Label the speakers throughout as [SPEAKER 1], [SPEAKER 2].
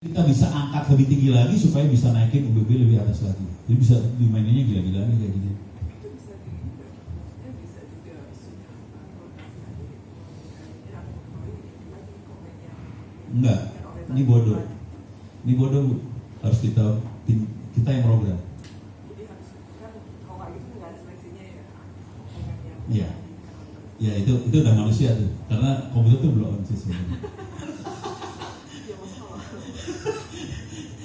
[SPEAKER 1] Kita bisa angkat lebih tinggi lagi supaya bisa naikin UBB lebih atas lagi. Jadi bisa dimaininnya gila-gilaan kayak gini. Enggak, ini bodoh. Ini bodoh, Bu. Harus kita yang program. Iya. Ya itu udah manusia tuh. Karena komputer tuh belum sih sebenarnya.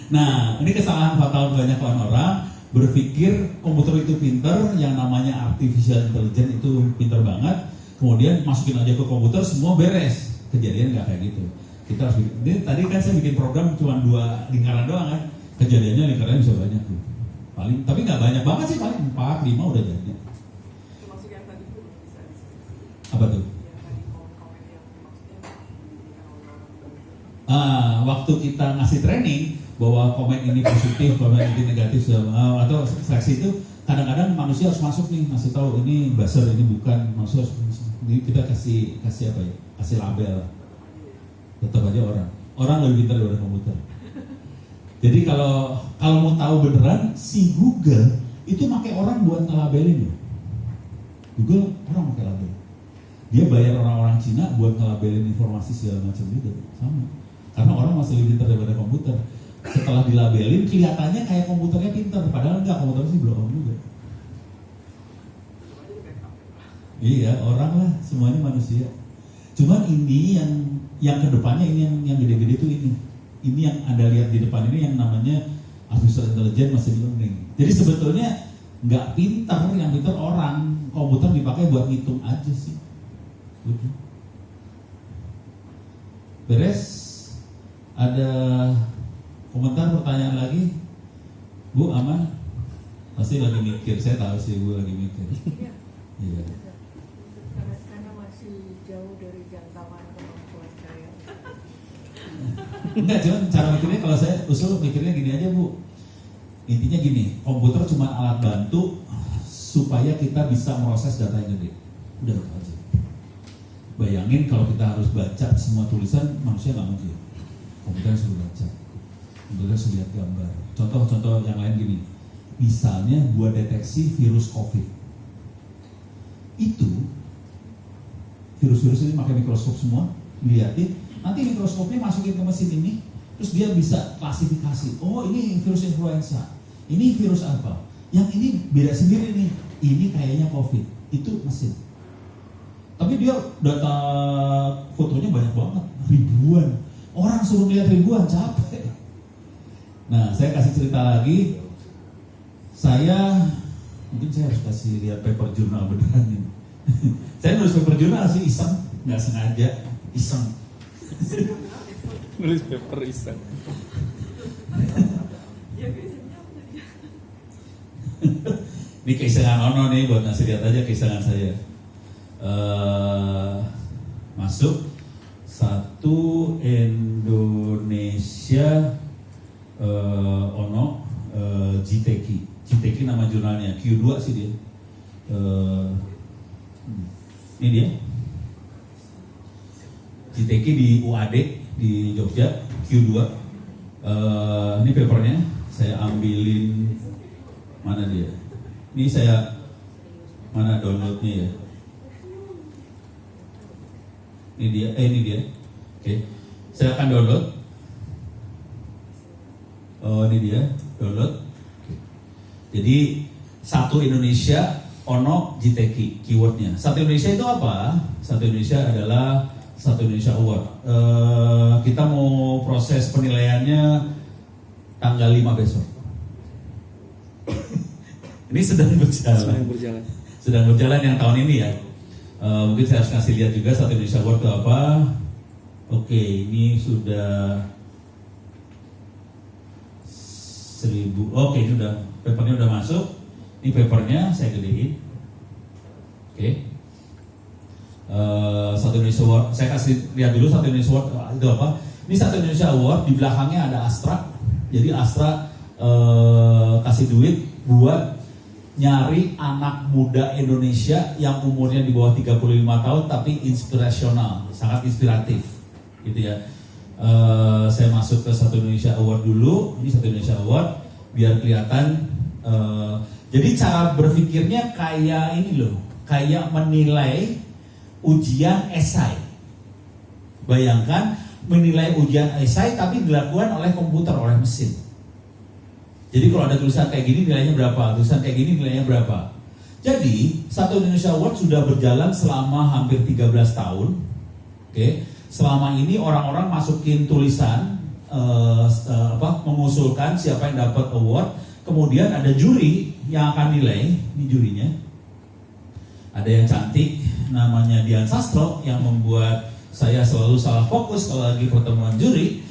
[SPEAKER 1] Nah, ini kesalahan fatal banyak orang berpikir komputer itu pinter, yang namanya artificial intelligence itu pinter banget. Kemudian masukin aja ke komputer semua beres. Kejadian nggak kayak gitu. Kita harus bikin. Ini, tadi kan saya bikin program cuma 2 lingkaran doang kan. Kejadiannya lingkarannya bisa banyak tuh. Paling, tapi nggak banyak banget sih, paling 4, 5 udah jadi. Apa tuh? Waktu kita ngasih training bahwa komen ini positif, komen ini negatif, atau seleksi itu kadang-kadang manusia harus masuk nih, ngasih tahu ini buzzer, ini bukan, manusia harus, ini kita kasih apa ya, kasih label. Tetap aja orang lebih pintar daripada komputer. Jadi kalau mau tahu beneran, si Google itu pakai orang buat ngelabelin ya. Google orang pakai label. Dia bayar orang-orang Cina buat ngelabelin informasi segala macam juga, sama. Karena orang masih lebih pintar daripada komputer. Setelah dilabelin kelihatannya kayak komputernya pintar, padahal enggak, komputernya sih belum juga. Iya, orang lah, semuanya manusia. Cuman ini yang kedepannya ini yang gede-gede tuh ini. Ini yang Anda lihat di depan ini yang namanya artificial intelligence, machine learning. Jadi sebetulnya nggak pintar, yang pintar orang. Komputer dipakai buat ngitung aja sih. Udah. Beres? Ada komentar, pertanyaan lagi? Bu, aman? Pasti lagi mikir, saya tahu sih Bu lagi mikir. Iya.
[SPEAKER 2] Karena masih jauh dari jangkauan kemampuan saya.
[SPEAKER 1] Enggak, cuman cara mikirnya kalau saya usul mikirnya gini aja Bu. Intinya gini, komputer cuma alat bantu supaya kita bisa meroses data yang gede. Udah itu aja. Bayangin kalau kita harus baca semua tulisan, manusia nggak mungkin. Komputer suruh baca, komputer suruh lihat gambar. Contoh yang lain gini, misalnya buat deteksi virus COVID, itu virus-virus ini pakai mikroskop semua, dilihatin, nanti mikroskopnya masukin ke mesin ini, terus dia bisa klasifikasi. Oh ini virus influenza, ini virus apa? Yang ini beda sendiri nih, ini kayaknya COVID, itu mesin. Tapi dia data fotonya banyak banget, ribuan. Orang suruh lihat ribuan, capek. Nah, saya kasih cerita lagi. Mungkin saya harus kasih lihat paper jurnal beneran ini. Saya nulis paper jurnal sih iseng, nggak sengaja, iseng.
[SPEAKER 3] Nulis paper iseng.
[SPEAKER 1] Ini keisengan Ono nih, buat ngasih lihat aja keisengan saya. Masuk 1 Indonesia Ono JTK nama jurnalnya, Q2 sih dia. Ini dia JTK di UAD di Jogja, Q2. Ini papernya saya ambilin, mana dia? Ini saya mana downloadnya ya? Ini dia. Oke. Saya akan download. Oh, ini dia, download. Oke. Jadi 1 Indonesia Ono JTK keywordnya. 1 Indonesia itu apa? 1 Indonesia adalah 1 Indonesia Award. Kita mau proses penilaiannya tanggal 5 besok. Ini sedang berjalan yang tahun ini ya. Mungkin saya harus kasih lihat juga 1 Indonesia Award itu apa. Oke, ini sudah 1000. Oke, ini udah, papernya udah masuk. Ini papernya saya gedein. Oke. 1 Indonesia Award, saya kasih lihat dulu 1 Indonesia Award itu apa. Ini 1 Indonesia Award, di belakangnya ada Astra. Jadi Astra kasih duit buat nyari anak muda Indonesia yang umurnya di bawah 35 tahun tapi inspirasional, sangat inspiratif gitu ya. Saya masuk ke Satu Indonesia Award dulu. Ini Satu Indonesia Award biar kelihatan. Jadi cara berpikirnya kayak ini loh, kayak menilai ujian esai. Bayangkan menilai ujian esai tapi dilakukan oleh komputer, oleh mesin. Jadi kalau ada tulisan kayak gini nilainya berapa, tulisan kayak gini nilainya berapa. Jadi Satu Indonesia Award sudah berjalan selama hampir 13 tahun. Oke. Selama ini orang-orang masukin tulisan, mengusulkan siapa yang dapat award. Kemudian ada juri yang akan nilai, ini jurinya. Ada yang cantik, namanya Dian Sastro, yang membuat saya selalu salah fokus kalau lagi pertemuan juri.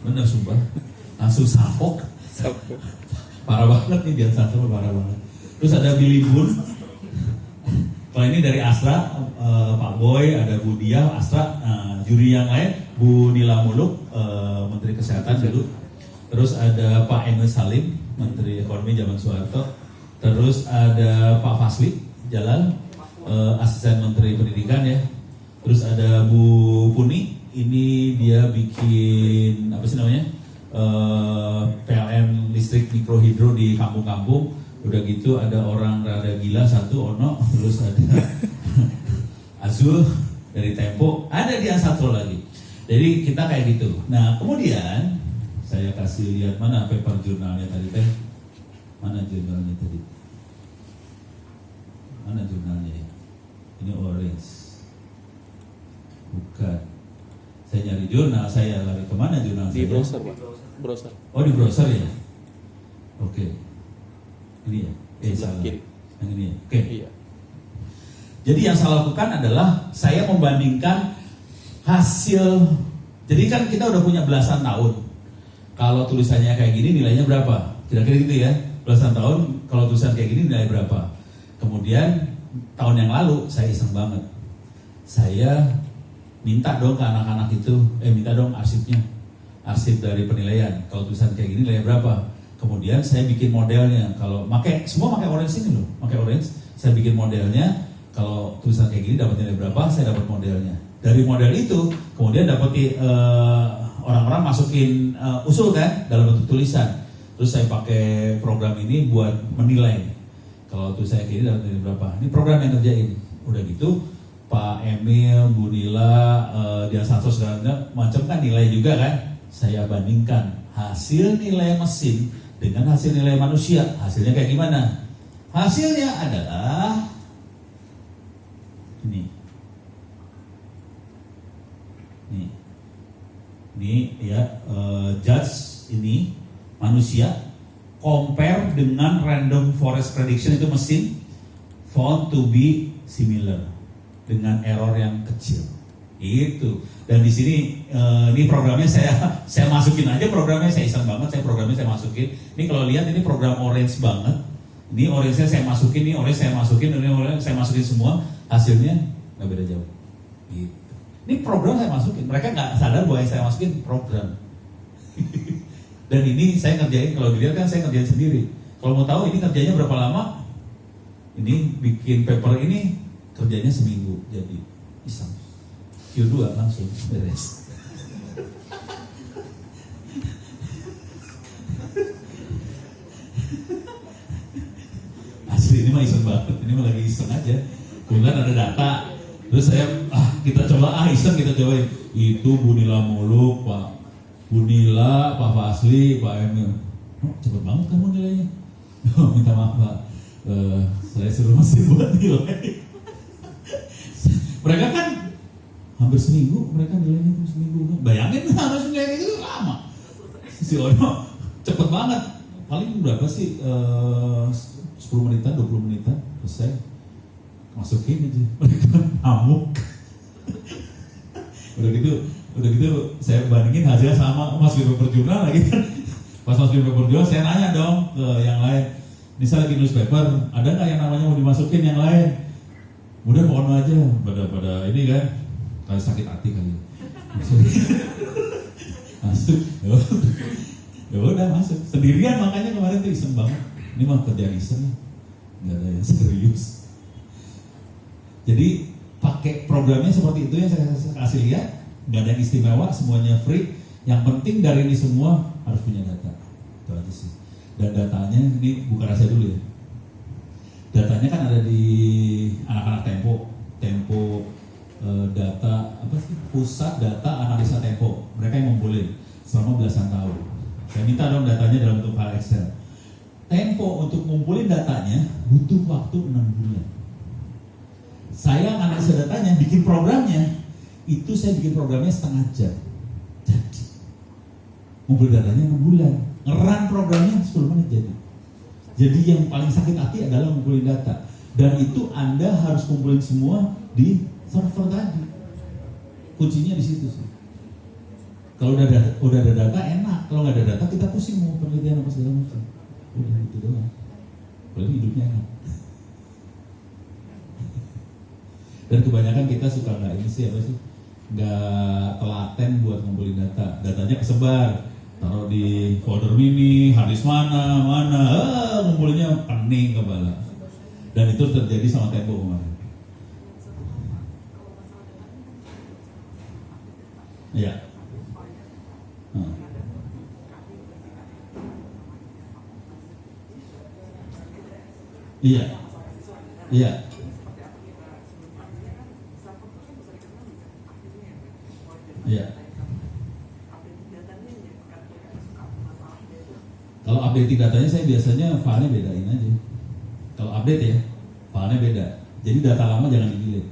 [SPEAKER 1] Bener sumpah, langsung salfok. Parah banget nih Dian Sastro, parah banget. Terus ada Billy Boon. Kalau ini dari Astra, Pak Boy, ada Bu Dia, Astra. Juri yang lain, Bu Nila Muluk, Menteri Kesehatan dulu. Terus ada Pak Emil Salim, Menteri Ekonomi zaman Soeharto. Terus ada Pak Fasli Jalal, Asisten Menteri Pendidikan ya. Terus ada Bu Puni, ini dia bikin apa sih namanya, PLN listrik mikrohidro di kampung-kampung. Udah gitu ada orang rada gila satu, Ono. Terus ada Azul dari Tempo, ada Dian Sastro lagi. Jadi kita kayak gitu. Nah kemudian saya kasih lihat mana paper jurnalnya tadi teh. Mana jurnalnya tadi? Mana jurnalnya ya? Ini orange. Bukan. Saya nyari jurnal, saya lari kemana jurnal
[SPEAKER 3] di
[SPEAKER 1] saya?
[SPEAKER 3] browser, Pak. Browser.
[SPEAKER 1] Oh di browser ya? Oke. Ini ya? Salah.
[SPEAKER 3] Kiri.
[SPEAKER 1] Yang ini ya? Oke.
[SPEAKER 3] Iya.
[SPEAKER 1] Jadi yang saya lakukan adalah saya membandingkan hasil. Jadi kan kita udah punya belasan tahun. Kalau tulisannya kayak gini nilainya berapa? Kira-kira gitu ya. Belasan tahun kalau tulisan kayak gini nilai berapa? Kemudian tahun yang lalu saya iseng banget. Saya minta dong ke anak-anak itu, minta dong arsipnya. Arsip dari penilaian. Kalau tulisan kayak gini nilai berapa? Kemudian saya bikin modelnya. Kalau semua pakai orange ini loh, pakai orange. Saya bikin modelnya. Kalau tulisan kayak gini dapat nilai berapa? Saya dapat modelnya. Dari model itu, kemudian dapat orang-orang masukin usul kan dalam bentuk tulisan. Terus saya pakai program ini buat menilai. Kalau tulisan kayak gini dapat nilai berapa? Ini program yang kerjain. Udah gitu, Pak Emil, Bu Nila, Dian Sastro segala macam kan nilai juga kan. Saya bandingkan hasil nilai mesin dengan hasil nilai manusia. Hasilnya kayak gimana? Hasilnya adalah ini. Ini ya, judge ini manusia compare dengan random forest prediction itu mesin found to be similar dengan error yang kecil. Itu. Dan di sini ini programnya saya masukin aja, programnya saya iseng banget, programnya saya masukin. Ini kalau lihat ini program orange banget. Ini orange-nya saya masukin, ini orange saya masukin, ini orange saya masukin semua, hasilnya nggak beda jauh. Gitu. Ini program saya masukin, mereka nggak sadar bahwa yang saya masukin program. Dan ini saya ngerjain, kalau dilihat kan saya ngerjain sendiri. Kalau mau tahu ini kerjanya berapa lama? Ini bikin paper ini kerjanya seminggu, jadi iseng. Q2 langsung beres. Asli ini mah iseng banget, ini mah lagi iseng aja. Kemudian ada data, terus saya kita coba iseng kita cobain. Itu Bu Nila Muluk, Pak Bu Nila, Pak Fasli, Pak Emil. Cepet banget kamu nilainya. Minta maaf Pak, saya suruh mesin buat nilai. Mereka kan hampir seminggu, mereka nilainya itu seminggu. Bayangin harus nilai itu lama. Si Ono cepet banget. Paling berapa sih? 10 menitan, 20 menitan selesai. Masukin aja. Mereka ngamuk. Udah gitu saya bandingin hasilnya sama masukin paper jurnal lagi kan. Pas masukin paper jurnal saya nanya dong ke yang lain. Ini saya lagi nulis paper, ada nggak yang namanya mau dimasukin yang lain? Udah pokoknya aja pada ini kan. Kayak sakit hati kali. Masuk. Ya udah masuk. Sendirian makanya kemarin tuh iseng banget. Ini mah kerjaan iseng, nggak ada yang serius. Jadi pakai programnya seperti itu yang saya kasih lihat. nggak ada yang istimewa, semuanya free. Yang penting dari ini semua harus punya data, itu aja sih. Dan datanya ini bukan rahasia dulu ya. Datanya kan ada di anak-anak Tempo data apa sih? Pusat Data Analisa Tempo. Mereka yang ngumpulin selama belasan tahun. Saya minta dong datanya dalam bentuk file Excel. Tempo untuk ngumpulin datanya butuh waktu 6 bulan. Saya analisa datanya, bikin programnya, itu saya bikin programnya setengah jam. Jadi ngumpul datanya 6 bulan, ngeran programnya 10 menit jadi. Jadi yang paling sakit hati adalah ngumpulin data. Dan itu Anda harus kumpulin semua di server tadi. Kuncinya di situ sih. Kalau udah ada data enak, kalau nggak ada data kita pusing mau penelitian apa segala macam. Udah itu doang. Berarti hidupnya enak. Dan kebanyakan kita suka nggak ini sih apa sih? Nggak telaten buat ngumpulin data. Datanya kesebar, taruh di folder mini, harddisk mana, ngumpulinnya pening kepala. Dan itu terjadi sama Tempo kemarin. Iya. Iya. Iya. Iya. Kalau update datanya saya biasanya filenya bedain aja. Kalau update ya, filenya beda. Jadi data lama jangan di-delete.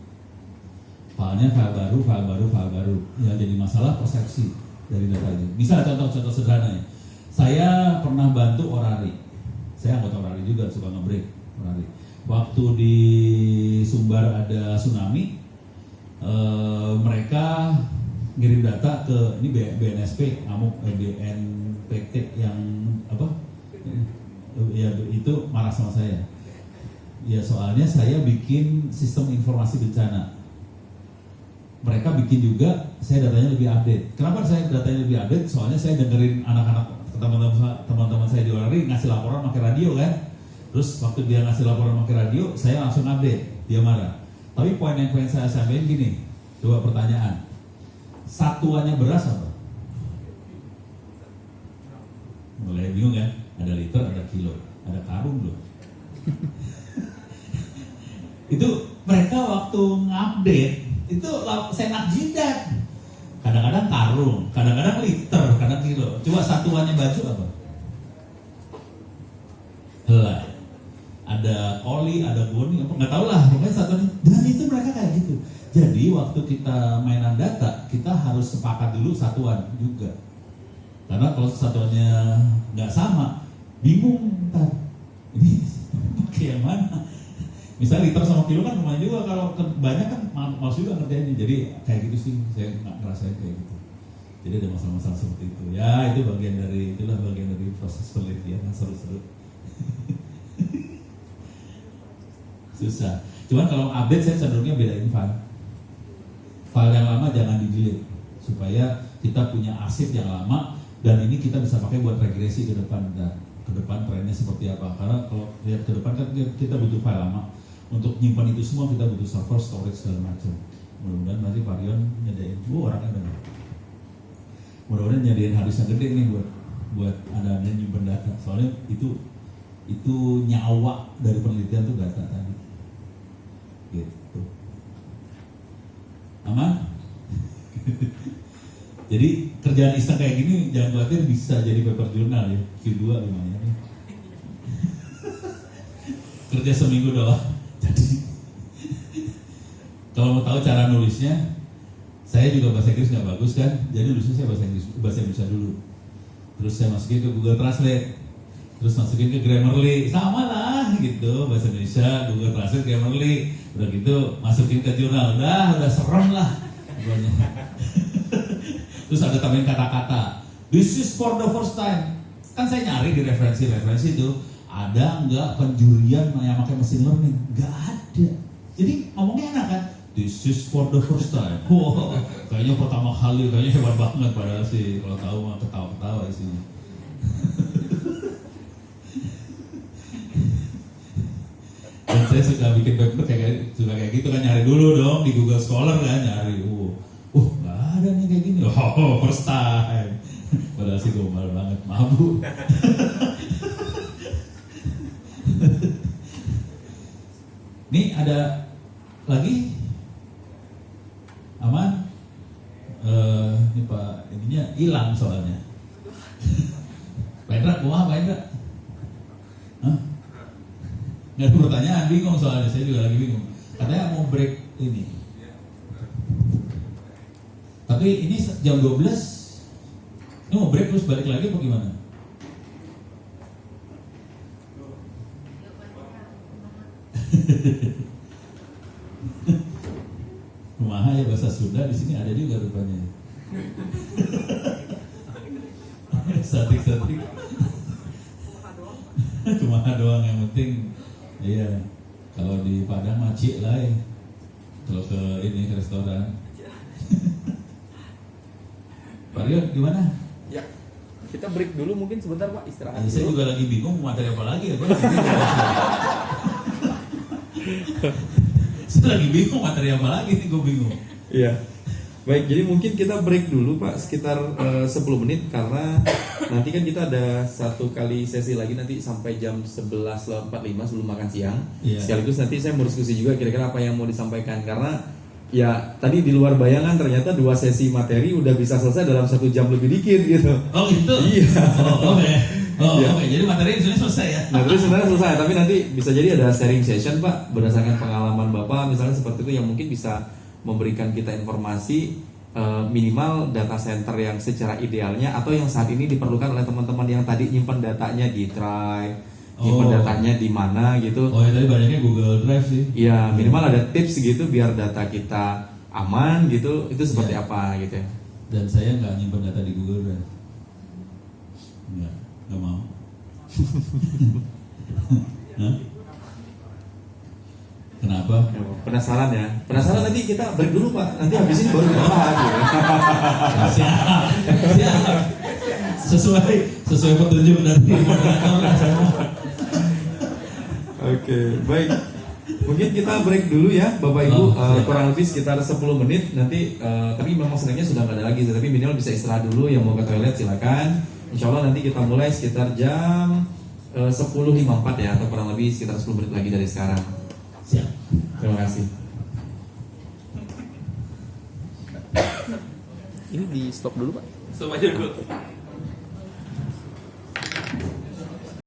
[SPEAKER 1] Filenya file baru. Yang jadi masalah persepsi dari data itu. Misal contoh sederhana ya. Saya pernah bantu Orari. Saya anggota Orari juga, suka nge-break Orari. Waktu di Sumbar ada tsunami, mereka ngirim data ke ini BNSP, BNPT yang apa? Ya itu marah sama saya. Ya soalnya saya bikin sistem informasi bencana. Mereka bikin juga, saya datanya lebih update. Kenapa saya datanya lebih update? Soalnya saya dengerin anak-anak teman-teman saya di Orari ngasih laporan pakai radio kan. Terus waktu dia ngasih laporan pakai radio, saya langsung update. Dia marah. Tapi poin yang saya sampaikan gini, coba pertanyaan. Satuannya beras apa? Mulai bingung kan? Ada liter, ada kilo, ada karung loh. Itu mereka waktu ngupdate itu senak jidat. Kadang-kadang karung, kadang-kadang liter, kadang kilo. Coba satuannya baju apa? Helai. Ada koli, ada goni, apa nggak tahu lah. Pokoknya satuannya. Dan itu mereka kayak gitu. Jadi waktu kita mainan data, kita harus sepakat dulu satuan juga. Karena kalau satuannya nggak sama, bingung ntar. Ini pakai yang mana? Misalnya liter sama kilo kan lumayan juga, kalau banyak kan males juga ngerjainnya. Jadi kayak gitu sih, saya nggak ngerasain kayak gitu. Jadi ada masalah-masalah seperti itu. Ya itu bagian dari proses penelitian yang seru-seru. Susah. Cuman kalau update saya cenderungnya bedain file. File yang lama jangan di-delete supaya kita punya arsip yang lama dan ini kita bisa pakai buat regresi ke depan dan ke depan trennya seperti apa. Karena kalau lihat ke depan kan kita butuh file lama. Untuk nyimpan itu semua kita butuh server, storage segala macam. Mudah-mudahan nanti Varion nyediain, orangnya benar. Mudah-mudahan nyediain harddisk yang gede nih buat ada nyimpan data. Soalnya itu nyawa dari penelitian tuh data tadi. Gitu. Aman? Jadi kerjaan iseng kayak gini jangan khawatir, bisa jadi paper jurnal ya. Q2 lumayan ya. Kerja seminggu doang. Jadi kalau mau tahu cara nulisnya, saya juga bahasa Inggris nggak bagus kan, jadi nulisnya saya bahasa Indonesia dulu. Terus saya masukin ke Google Translate, terus masukin ke Grammarly, sama lah gitu, bahasa Indonesia, Google Translate, Grammarly, udah gitu masukin ke jurnal, udah serem lah. Terus ada tambahin kata-kata, this is for the first time. Kan saya nyari di referensi itu, ada nggak penjurian yang pakai mesin learning? Nggak ada. Jadi ngomongnya enak kan? This is for the first time. Wow, kayaknya pertama kali, kayaknya hebat banget padahal sih. Kalau tahu mah ketawa-ketawa isinya. Dan saya suka bikin paper kayak gitu kan, nyari dulu dong di Google Scholar kan, nyari. Nggak ada nih Oh, first time. Padahal sih gombal banget, maaf Bu. Nih ada lagi? Aman? Ini Pak, ininya hilang soalnya. Pak Indra, kumaha Pak Indra? Hah? Nggak ada pertanyaan, bingung soalnya, saya juga lagi bingung. Katanya mau break ini. Tapi ini jam 12, ini mau break terus balik lagi apa gimana? Kumaha ya bahasa Sunda di sini ada juga rupanya. Satik-satik. Kumaha doang yang penting. Iya. Kalau di Padang macik lah ya. Kalau ke ini ke restoran. Pak Rio gimana?
[SPEAKER 3] Ya, kita break dulu mungkin sebentar Pak, istirahat
[SPEAKER 1] Ya, saya
[SPEAKER 3] dulu.
[SPEAKER 1] juga lagi bingung materi apa lagi ya Pak. Saya lagi bingung materi apa lagi nih, gue bingung.
[SPEAKER 3] Iya. Baik, jadi mungkin kita break dulu Pak sekitar 10 menit karena nanti kan kita ada satu kali sesi lagi nanti sampai jam 11.45 sebelum makan siang.
[SPEAKER 1] Iya.
[SPEAKER 3] Sekaligus nanti saya mau diskusi juga kira-kira apa yang mau disampaikan karena ya tadi di luar bayangan ternyata 2 sesi materi udah bisa selesai dalam 1 jam lebih dikit gitu.
[SPEAKER 1] Oh gitu?
[SPEAKER 3] Iya.
[SPEAKER 1] Oh oke. Oh
[SPEAKER 3] Iya.
[SPEAKER 1] oke. Jadi materi sebenarnya selesai ya?
[SPEAKER 3] Nah terus sebenarnya selesai, tapi nanti bisa jadi ada sharing session Pak berdasarkan pengalaman Bapak misalnya seperti itu yang mungkin bisa memberikan kita informasi minimal data center yang secara idealnya atau yang saat ini diperlukan oleh teman-teman yang tadi nyimpan datanya di Drive, nyimpan
[SPEAKER 1] Oh.
[SPEAKER 3] datanya di mana gitu.
[SPEAKER 1] Oh ya tadi banyaknya Google Drive sih.
[SPEAKER 3] Iya minimal ada tips gitu biar data kita aman gitu, itu seperti
[SPEAKER 1] Iya.
[SPEAKER 3] apa gitu ya.
[SPEAKER 1] Dan saya nggak nyimpan data di Google Drive. Nggak mau. Hah? Kenapa?
[SPEAKER 3] Penasaran ya? Penasaran nanti kita break dulu Pak. Nanti habis ini baru kita bahas gitu.
[SPEAKER 1] Siap, siap. Sesuai petunjuk dari moderator lah saya.
[SPEAKER 3] Oke, baik. Mungkin kita break dulu ya, Bapak Ibu.
[SPEAKER 1] Oh, siap.
[SPEAKER 3] Kurang lebih sekitar 10 menit. Nanti, tapi memang senangnya sudah nggak ada lagi. Tapi minimal bisa istirahat dulu. Yang mau ke toilet silakan. Insya Allah nanti kita mulai sekitar jam 10.54 ya, atau kurang lebih sekitar 10 menit lagi dari sekarang.
[SPEAKER 1] Siap.
[SPEAKER 3] Terima kasih. Ini di stop dulu Pak.
[SPEAKER 4] Stop aja dulu.